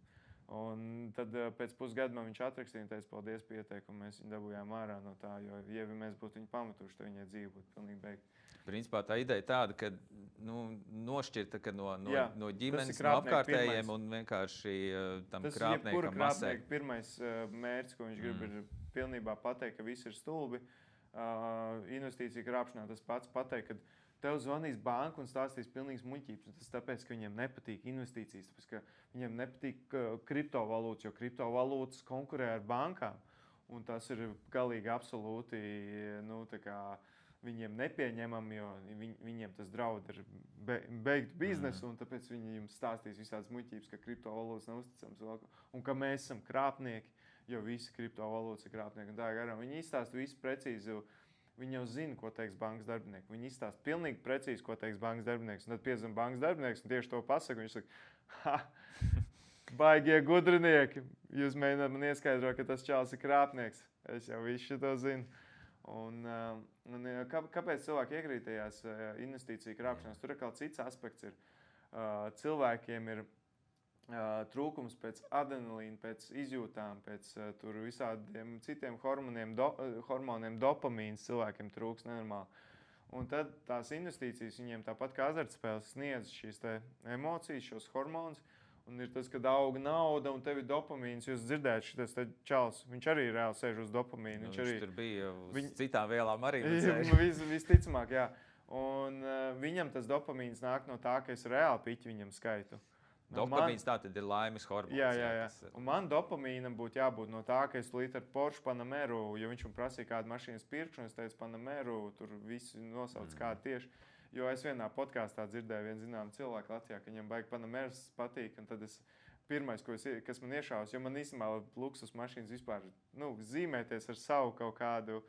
Un tad pēc pusgada man viņš atrakstīja un teica, paldies par ieteikumu, mēs viņu dabūjām ārā no tā, jo, ja mēs būtu viņu pamatuši, tad viņai dzīve būtu pilnīgi beigta. Principā tā ideja tāda, ka nošķirta no ģimenes, no apkārtējiem un vienkārši tam krāpniekam masē. Tas pirmais mērķis, ko viņš grib, ir pilnībā pateikt, ka visi ir stulbi. Investīcija krāpšanā tas pats pateikt, ka tev zvanīs banka un stāstīs pilnīgas muļķības. Tas tāpēc, ka viņiem nepatīk investīcijas, tāpēc, ka viņiem nepatīk kriptovalūtas, jo kriptovalūtas konkurē ar bankām. Un tas ir galīgi absolūti, viņiem nepieņemam, jo viņiem tas draud ar beigt biznesu, un tāpēc viņi jums stāstīs visādas muļķības, ka kriptovalūtas nav uzticams, un ka mēs esam krāpnieki, jo visi kriptovalūtas ir krāpnieki. Un tā garām. Viņi izstāsta visu precīzi, viņi jau zina, ko teiks bankas darbinieki. Viņi izstāsta pilnīgi precīzi, ko teiks bankas darbinieks. Un tad piezvan bankas darbinieks un tieši to pasaka. Viņš saka, ha, baigie gudrinieki, jūs mēģināt man ieskaidrot, ka tas čāls ir krāpnieks. Es jau visu to zinu. Un kāpēc cilvēki iekrīt tajās investīciju krāpšanās? Tur atkal cits aspekts ir. Cilvēkiem ir trūkums pēc adrenalīna, pēc izjūtām, pēc tur visādiem citiem hormoniem, dopamīns cilvēkiem trūks nenormāli. Un tad tās investīcijas viņiem tāpat kā azartspēles sniedz šīs te emocijas, šos hormonus. Un ir tas, kad aug nauda un tev ir dopamīns. Jūs dzirdējat, šis čals, viņš arī reāli sēž uz dopamīnu. Viņš arī tur bija uz citām vielām arī. Visticamāk, jā. Un viņam tas dopamīns nāk no tā, ka es reāli piķi viņam skaitu. Dopamīns tā tad ir laimes hormons. Jā. Un man dopamīnam būtu jābūt no tā, ka es līdz ar Porsche Panameru, jo viņš man prasīja kādu mašīnas pirkšanu, es teicu Panameru, tur visi nosauc kādu tieši. Jo es vienā podkāstā dzirdēju vienu zināmu cilvēku Latvijā, ka viņam baigi Panameras patīk, un tad es pirmais, kas man iešaus, jo man īstenībā luksus mašīnas vispār zīmēties ar savu kaut kādu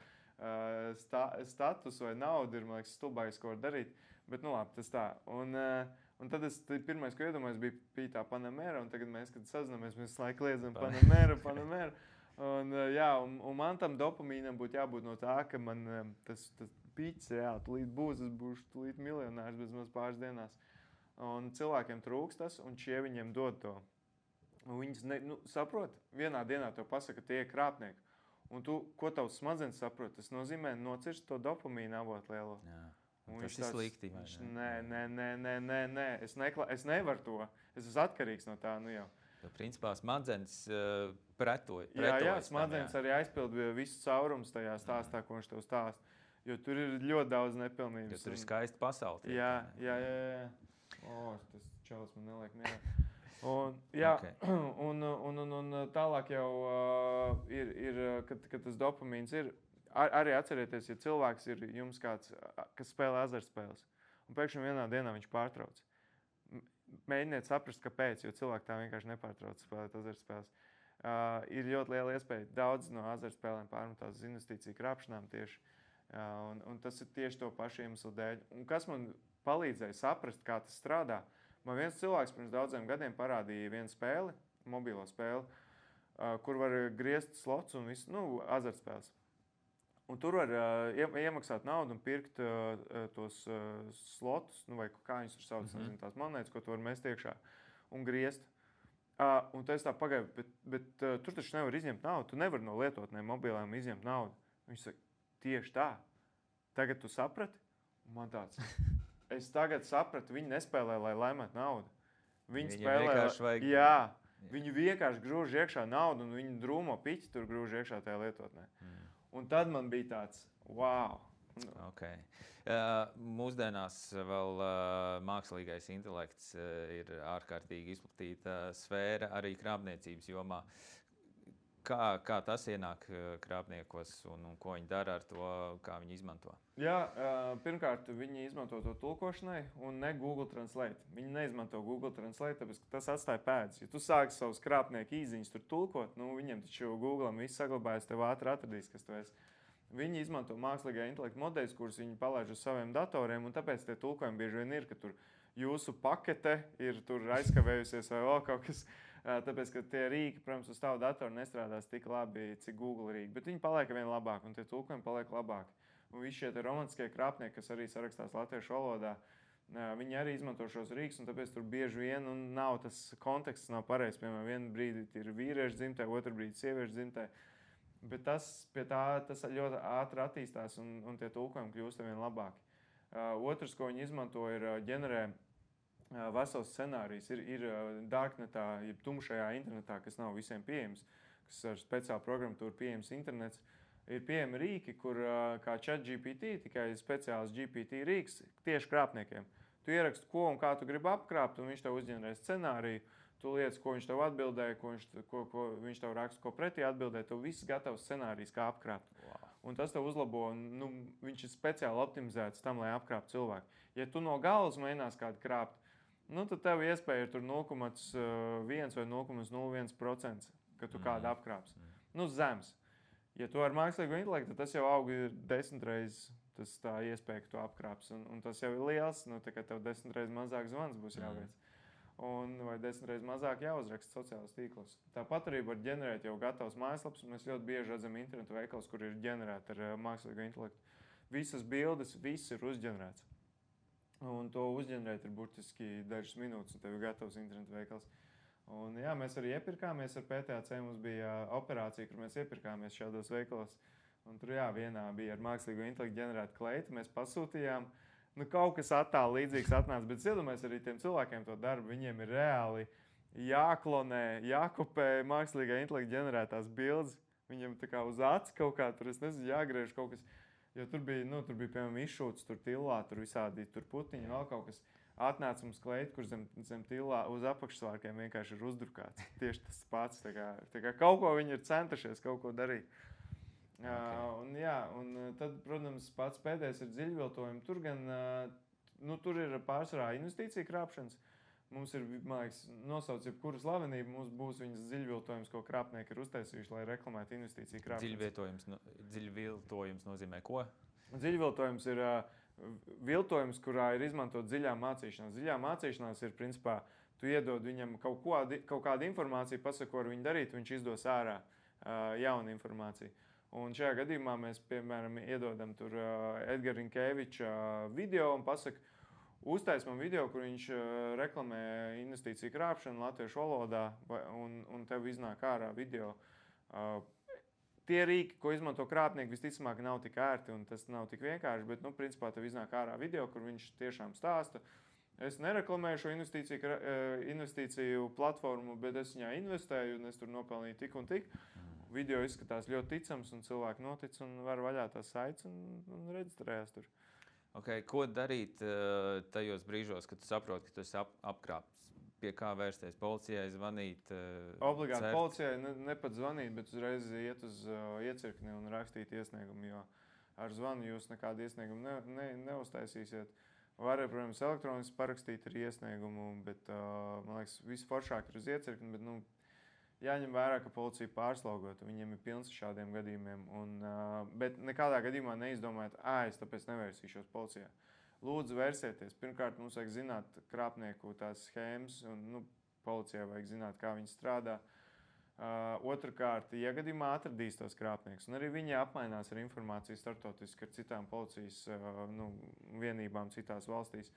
statusu vai naudu ir, man liekas, stulbākais, ko var darīt, bet labi, tas tā. Un tad es pirmais, ko iedomājos, bija tā Panamera, un tagad mēs, kad sazināmies, mēs laiku liedzam Panameru. Un man tam dopamīnam būtu jābūt no tā, ka man tas piķis reāli tūlīt būs, es būšu tūlīt miljonārs bez maz pāris dienās. Un cilvēkiem trūks tas, un šie viņiem dod to. Un viņas saprot, vienā dienā to pasaka, tie ir krāpnieki. Un tu, ko tavs smadzenes saprot, tas nozīmē nocirst to dopamīnu avotu lielo. Jā. Tas ir slikti. Nē, es nevaru to. Es esmu atkarīgs no tā, jau. Principā smadzenes pretojas. Jā, smadzenes arī aizpild visu caurumus tajā stāstā, ko viņš tev stāsta. Jo tur ir ļoti daudz nepilnības. Jo tur ir skaista pasaule. Jā. Tas čalis man neliek mierā. Un tālāk jau ir, kad tas dopamīns ir, arī atcerieties, ja cilvēks ir jums kāds, kas spēlē azartspēles, un pēkšņi vienā dienā viņš pārtrauc. Mēģiniet saprast, kāpēc, jo cilvēki tā vienkārši nepārtrauc spēlēt azartspēles. Ir ļoti liela iespēja daudz no azartspēlēm pārmetās uz investīciju krāpšanām tieši. Un tas ir tieši to pašu iemeslu dēļ. Un kas man palīdzēja saprast, kā tas strādā? Man viens cilvēks pirms daudziem gadiem parādīja vienu spēli, mobilo spēli, kur var griezt slots un visu, azartspēles. Un tur var iemaksāt naudu un pirkt tos slotus, vai kā viņus tur sauc, nezinu, tās monētas, ko tu var mest iekšā un griezt. Un tas tā pagāja, bet tur taču nevar izņemt naudu. Tu nevar no lietotnēm mobilēm izņemt naudu. Viņš saka, tieši tā. Tagad tu saprati? Un man tāds. Es tagad sapratu, viņi nespēlē, lai laimētu naudu. Viņi spēlē, viņi vienkārši grūž iekšā naudu un viņi drūmo piķi tur grūž iekšā tajā lietotnē. Un tad man bija tāds, wow. Okay. Mūsdienās vēl mākslīgais intelekts ir ārkārtīgi izplatīta sfēra arī krāpniecības jomā. Kā tas ienāk krāpniekos un ko viņi dara ar to, kā viņi izmanto? Jā, pirmkārt, viņi izmanto to tulkošanai un ne Google Translate. Viņi neizmanto Google Translate, tāpēc, ka tas atstāja pēdas. Ja tu sāki savus krāpnieku īziņus tur tulkot, viņiem taču Google'am viss saglabājas, tev ātri atradīs, kas tu esi. Viņi izmanto mākslīgā intelekta modeļus, kurus viņi palaiž uz saviem datoriem, un tāpēc tie tulkojumi bieži vien ir, ka tur jūsu pakete ir tur aizkavējusies vai vēl kaut kas. Tāpēc, ka tie rīki, protams, uz tavu datoru nestrādās tik labi, cik Google rīki, bet viņi paliek vien labāk, un tie tulkojumi paliek labāki. Un visi šie romantiskie krāpnieki, kas arī sarakstās latviešu valodā, viņi arī izmanto šos rīkus, un tāpēc tur bieži vien nav tas konteksts nav pareizs. Piemēram, vienu brīdi ir vīriešu dzimtē, otru brīdi sieviešu dzimtē. Bet tas ļoti ātri attīstās, un tie tulkojumi kļūst vien labāki. Otrs, ko viņi izmanto, ir ģenerē vesels scenārijs. Ir darknetā, jeb tumšajā internetā, kas nav visiem pieejams, kas ar speciālu programmatūru pieejams internets. Ir pieejami rīki, kur kā ChatGPT, tikai speciāls GPT rīks tieši krāpniekiem. Tu ieraksti, ko un kā tu gribi apkrāpt, un viņš tev uzģenerē scenāriju. Tu liec, ko viņš tev atbildēja, ko viņš tev raksta, ko pretī atbildēja. Tev viss gatavs scenārijs, kā apkrāpt. Wow. un tas tev uzlabo, nu, viņš ir speciāli optimizēts tam, lai apkrāptu cilvēku. Ja tu no galvas mēģinās kādu krāpt, nu, tad tev iespēja ir tur 0,1 vai 0,01%, ka tu kādu apkrāps. Nu, zems. Ja tu ar mākslīgo intelektu, tad tas jau aug 10 reizes. Tas tā iespēja, ka tu apkrāps. Un tas jau ir liels. Nu, tā kā tev 10 reizes mazāk zvans būs jāveic. Vai 10 reizes mazāk jāuzraksta sociālajos tīklos. Tāpat arī var ģenerēt jau gatavs mājaslaps. Mēs ļoti bieži redzam internetu veikals, kur ir ģenerēti ar mākslīgo intelektu. Visas bildes, viss ir uzģenerēts. Un to uzģenerēt ir burtiski dažas minūtes, un tev ir gatavs internetu veikals. Un, jā, mēs arī iepirkāmies ar PTC. Mums bija operācija, kur mēs iepirkāmies šādos veikalos. Un tur, jā, vienā bija ar mākslīgo intelektu ģenerēta kleita. Mēs pasūtījām. Nu, kaut kas attāli līdzīgs atnāca, bet iedomājies arī tiem cilvēkiem to darbu. Viņiem ir reāli jāklonē, jākopē mākslīgā intelekta ģenerētās bildes. Viņiem tā kā uz acis kaut kā tur, es nezinu, jāgriež kaut kas. Jo tur bija, piemēram, izšūts, tur tilā, tur visādi tur putiņi, vēl kaut kas. Atnāca mums kleita, kur zem tilā uz apakšsvārkiem vienkārši ir uzdrukāts. Tieši tas pats. Tā kā kaut ko viņi ir centušies, kaut ko darīt. Un tad, protams, pats pēdējais ir dziļviltojumi. Tur gan, tur ir pārsvarā investīcija krāpšanas. Mums ir, man liekas, nosauc jebkuru slavenību, mums būs viņas dziļviltojums, ko krāpnieki ir uztaisījuši, lai reklamētu investīciju krāpšanas. Dziļviltojums nozīmē ko? Dziļviltojums ir viltojums, kurā ir izmantot dziļā mācīšanās. Dziļā mācīšanās ir, principā, tu iedod viņam kaut kādu informāciju, pasaka, ko ar viņu darīt, viņš izdos ārā jaunu informāciju. Un šajā gadījumā mēs, piemēram, iedodam tur Edgara Rinkeviča video un pasaka, uztais man video, kur viņš reklamē investīciju krāpšanu latviešu valodā, un tev iznāk ārā video. Tie rīki, ko izmanto krāpnieki, visticamāk nav tik ērti un tas nav tik vienkārši, bet, principā tev iznāk ārā video, kur viņš tiešām stāsta. Es nereklamēju šo investīciju platformu, bet es viņā investēju un es tur nopelnīju tik un tik. Video izskatās ļoti ticams, un cilvēki notic un var vaļā tās saites un reģistrējas tur. Okay, ko darīt tajos brīžos, kad tu saproti, ka tu esi apkrāpts? Pie kā vērsties? Policijai zvanīt? Obligāti policijai ne pat zvanīt, bet uzreiz iet uz iecirkni un rakstīt iesniegumu, jo ar zvanu jūs nekādu iesniegumu neuztaisīsiet. Var, protams, elektroniski parakstīt ar iesniegumu, bet, man liekas, viss foršāk ir uz iecirkni, bet, jāņem vērā, ka policija pārslogota. Viņiem ir pilns šādiem gadījumiem. Bet nekādā gadījumā neizdomājiet, es tāpēc nevērsīšos policijā. Lūdzu, vērsieties. Pirmkārt, mums vajag zināt krāpnieku tās schēmas, un policijai vajag zināt, kā viņi strādā. Otrakārt, ja gadījumā atradīs tos krāpniekus, un arī viņi apmainās ar informāciju starptautiski ar citām policijas vienībām citās valstīs.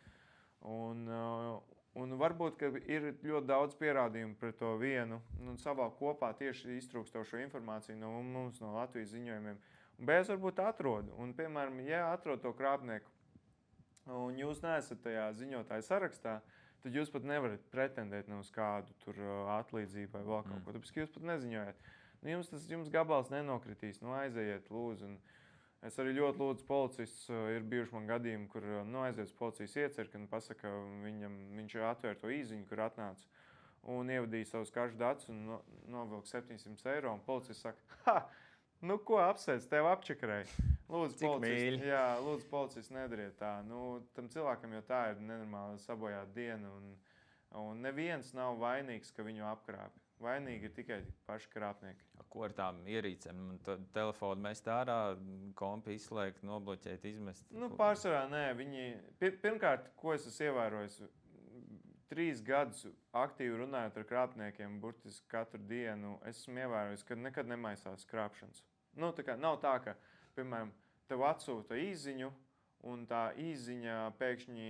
Un varbūt, ka ir ļoti daudz pierādījumu pret to vienu, un savā kopā tieši iztrūkstošo informāciju no mums, no Latvijas ziņojumiem. Un bez varbūt atrod, un, piemēram, ja atrod to krāpnieku, un jūs neesat tajā ziņotāja sarakstā, tad jūs pat nevarat pretendēt uz kādu tur atlīdzību vai vēl kaut ko, tāpēc, ka jūs pat neziņojat. Jums gabals nenokritīs, aizejiet, lūdzu. Un es arī ļoti lūdzu policistus, ir bijuši man gadījumi, kur aiziet uz policijas iecirkni un pasaka, viņš atvēr to īziņu, kur atnāca un ievadīja savus karšu datus un novilka 700 eiro. Un policists saka, ko apsēdz, tev apčakarēja. Lūdzu, policists, nedariet tā. Tam cilvēkam jau tā ir nenormāli sabojāta diena un neviens nav vainīgs, ka viņu apkrāpja. Vainīgi ir tikai paši krāpnieki. Ko ar tām ierīcēm? Telefonu mest ārā, kompi izslēgt, nobloķēt, izmest? Pārsvarā nē. Pirmkārt, ko es esmu ievērojis, 3 gadus aktīvi runājot ar krāpniekiem, burtiski katru dienu, esmu ievērojis, ka nekad nemaisās krāpšanas. Nav tā, ka, piemēram, tev atsūta īziņu, un tā īziņa pēkšņi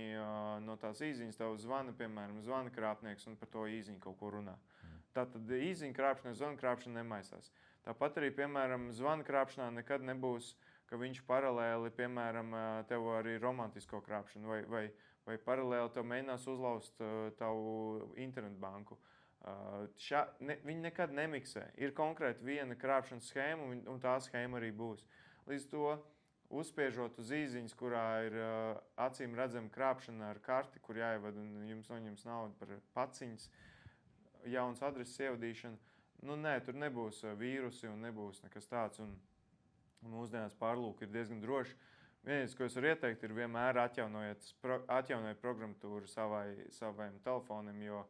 no tās īziņas tev zvana krāpnieks un par to īziņu kaut ko runā. Tātad īziņa krāpšana, zvana krāpšana nemaisās. Tāpat arī, piemēram, zvana krāpšanā nekad nebūs, ka viņš paralēli, piemēram, tev arī romantisko krāpšanu vai paralēli tev mēģinās uzlauzt tavu internetbanku. Viņi nekad nemiksē. Ir konkrēti viena krāpšanas schēma, un tā schēma arī būs. Līdz to uzspiežot uz īziņas, kurā ir acīm redzama krāpšana ar karti, kur jāievada un jums noņems naudu par paciņas, jauns adreses ievadīšana. Nē, tur nebūs vīrusi un nebūs nekas tāds. Mūsdienās pārlūki ir diezgan droši. Vienīgais, ko es varu ieteikt, ir vienmēr atjaunojiet programmatūru saviem telefoniem, jo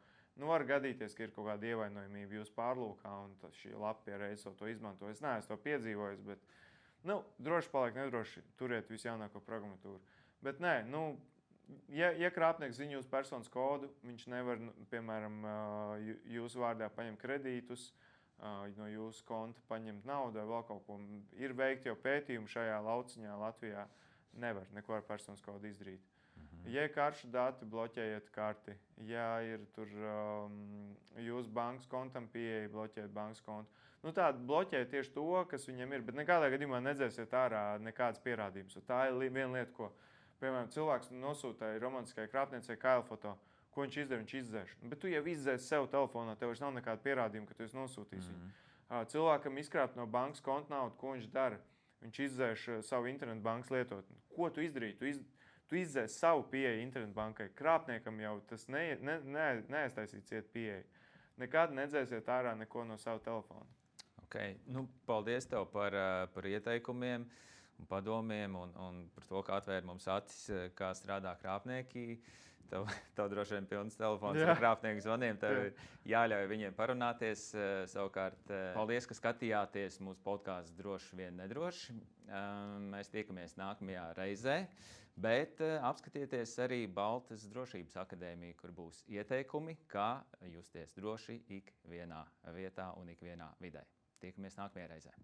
var gadīties, ka ir kaut kāda ievainojamība jūsu pārlūkā, un šī lapa pie reizes to izmanto. Es neesmu to piedzīvojis, bet droši paliek nedroši turiet visjaunāko programmatūru. Bet nē, ja krāpnieks zina jūsu personas kodu, viņš nevar, piemēram, jūsu vārdā paņemt kredītus, no jūsu konta paņemt naudu vai vēl kaut ko. Ir veikti jau pētījumi šajā lauciņā Latvijā. Nevar neko ar personas kodu izdarīt. Ja ir karšu dati, bloķējiet karti. Ja ir tur jūsu bankas kontam pieeja, bloķējiet bankas kontu. Tāda bloķējiet tieši to, kas viņam ir, bet nekādā gadījumā nedzēsiet ārā nekādas pierādījumus. Tā ir viena lieta, ko, piemēram, cilvēks nosūtīja romantiskai krāpniecei kailfoto. Ko viņš izdara, viņš izdzēš. Bet tu jau izdzēsi sev telefonā, tev vairs nav nekāda pierādījuma, ka tu esi nosūtījis viņu. Cilvēkam izkrāpt no bankas konta naudu, ko viņš dara? Viņš izdzēš savu internetu bankas lietotni. Ko tu izdarīji? Tu izdzēsi savu pieeju internetu bankai. Krāpniekam jau tas neaiztaisīt ciet pieeju. Nekad nedzēsiet ārā neko no savu telefonu. Okay. Paldies tev par ieteikumiem un padomiem un par to, kā atvērt mums acis, kā strādā krāpnieki. Tev droši vien pilns telefons ar krāpnieku zvaniem. Tev ir jāļauj viņiem parunāties. Savukārt, paldies, ka skatījāties mūsu podcastu Droši vien nedroši. Mēs tiekamies nākamajā reizē, bet apskatieties arī Baltas drošības akadēmiju, kur būs ieteikumi, kā justies droši ikvienā vietā un ikvienā vidē. Tiekamies nākamajā reizē.